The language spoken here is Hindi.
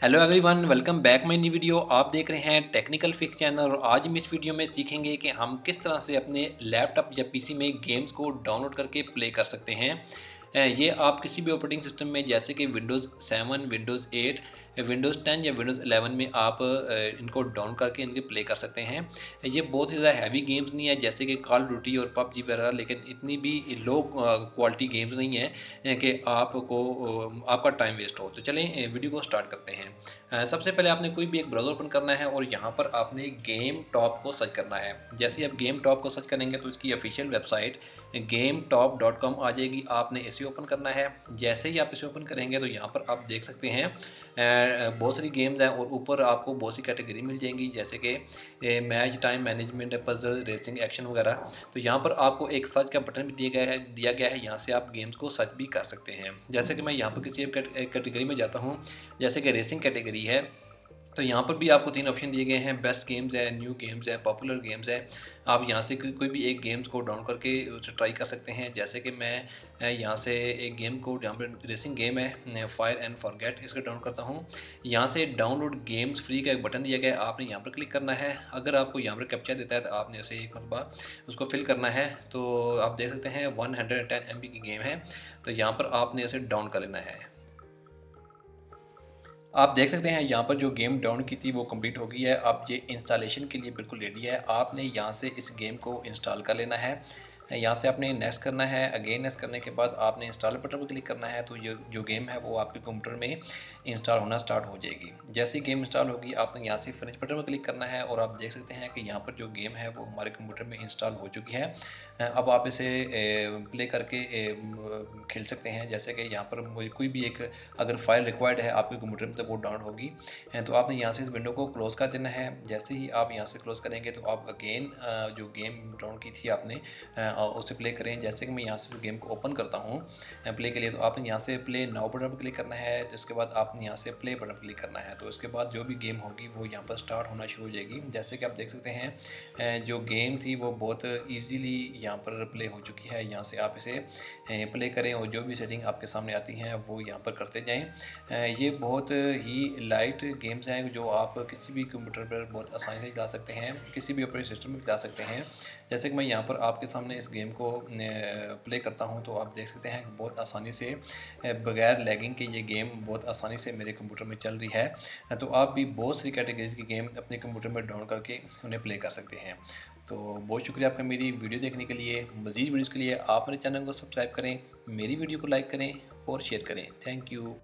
Hello everyone, welcome back my new video. आप देख रहे हैं टेक्निकल फिक्स चैनल और आज हम इस वीडियो में सीखेंगे कि हम किस तरह से अपने लैपटॉप या पीसी में गेम्स को डाउनलोड करके प्ले कर सकते हैं। ये आप किसी भी ऑपरेटिंग सिस्टम में जैसे कि विंडोज़ 7, विंडोज़ 8, विंडोज़ 10 या विंडोज़ 11 में आप इनको डाउन करके इनके प्ले कर सकते हैं। ये बहुत ही ज़्यादा हैवी गेम्स नहीं है जैसे कि कॉल ऑफ ड्यूटी और पबजी वगैरह, लेकिन इतनी भी लो क्वालिटी गेम्स नहीं है कि आपका टाइम वेस्ट हो। तो चलें वीडियो को स्टार्ट करते हैं। सबसे पहले आपने कोई भी एक ब्राउज़र ओपन करना है और यहाँ पर आपने गेम टॉप को सर्च करना है। जैसे ही आप गेम टॉप को सर्च करेंगे तो इसकी ऑफिशियल वेबसाइट gametop.com आ जाएगी। आपने इसे ओपन करना है। जैसे ही आप इसे ओपन करेंगे तो यहाँ पर आप देख सकते हैं बहुत सारी गेम्स हैं और ऊपर आपको बहुत सी कैटेगरी मिल जाएंगी जैसे कि match, time management, puzzle, racing, action वगैरह। तो यहाँ पर आपको एक सर्च का बटन भी दिया गया है। यहाँ से आप गेम्स को सर्च भी कर सकते हैं। जैसे कि मैं यहाँ पर किसी एक कैटेगरी में जाता हूँ, जैसे कि रेसिंग कैटेगरी है, तो यहाँ पर भी आपको 3 ऑप्शन दिए गए हैं। बेस्ट गेम्स है, न्यू गेम्स है, पॉपुलर गेम्स है। आप यहाँ से कोई भी एक गेम्स को डाउन करके उसे ट्राई कर सकते हैं। जैसे कि मैं यहाँ से एक गेम को, जहाँ पर रेसिंग गेम है फायर एंड फॉरगेट, इसको डाउन करता हूँ। यहाँ से डाउनलोड गेम्स फ्री का एक बटन दिया गया है, आपने यहाँ पर क्लिक करना है। अगर आपको यहाँ पर कैप्चा देता है तो आपने उसे एक मरतबा उसको फिल करना है। तो आप देख सकते हैं 110 MB की गेम है, तो यहाँ पर आपने उसे डाउन कर लेना है। आप देख सकते हैं यहाँ पर जो गेम डाउन की थी वो कंप्लीट हो गई है। अब ये इंस्टॉलेशन के लिए बिल्कुल रेडी है। आपने यहाँ से इस गेम को इंस्टॉल कर लेना है। यहाँ से आपने नेक्स्ट करना है। अगेन नेक्स्ट करने के बाद आपने इंस्टॉल बटन पर क्लिक करना है, तो ये जो गेम है वो आपके कंप्यूटर में इंस्टॉल होना स्टार्ट हो जाएगी। जैसे ही गेम इंस्टॉल होगी आपने यहाँ से फिनिश बटन पर क्लिक करना है और आप देख सकते हैं कि यहाँ पर जो गेम है वो हमारे कंप्यूटर में इंस्टॉल हो चुकी है। अब आप इसे प्ले करके खेल सकते हैं। जैसे कि यहाँ पर कोई भी एक अगर फाइल रिक्वायर्ड है आपके कंप्यूटर में तो वो डाउन होगी। तो आपने यहाँ से इस विंडो को क्लोज़ कर देना है। जैसे ही आप यहाँ से क्लोज़ करेंगे तो आप अगेन जो गेम डाउन की थी आपने उसे प्ले करें। जैसे कि मैं यहाँ से गेम को ओपन करता हूँ प्ले के लिए, तो आपने यहाँ से प्ले नाउ बटन पर क्लिक करना है। तो उसके बाद आपने यहाँ से प्ले बटन पर क्लिक करना है। तो उसके बाद जो भी गेम होगी वो यहाँ पर स्टार्ट होना शुरू हो जाएगी। जैसे कि आप देख सकते हैं जो गेम थी वो बहुत ईजीली यहाँ पर प्ले हो चुकी है। यहाँ से आप इसे प्ले करें और जो भी सेटिंग आपके सामने आती हैं वो यहाँ पर करते जाएं। ये बहुत ही लाइट गेम्स हैं जो आप किसी भी कंप्यूटर पर बहुत आसानी से चला सकते हैं, किसी भी ऑपरेटिंग सिस्टम में चला सकते हैं। जैसे कि मैं यहाँ पर आपके सामने इस गेम को प्ले करता हूँ तो आप देख सकते हैं बहुत आसानी से बगैर लैगिंग के ये गेम बहुत आसानी से मेरे कंप्यूटर में चल रही है। तो आप भी बहुत सारी कैटेगरीज की गेम अपने कंप्यूटर में डाउन करके उन्हें प्ले कर सकते हैं। तो बहुत शुक्रिया आपका मेरी वीडियो देखने के लिए। मज़ीद वीडियोज़ के लिए आप मेरे चैनल को सब्सक्राइब करें, मेरी वीडियो को लाइक करें और शेयर करें। Thank you.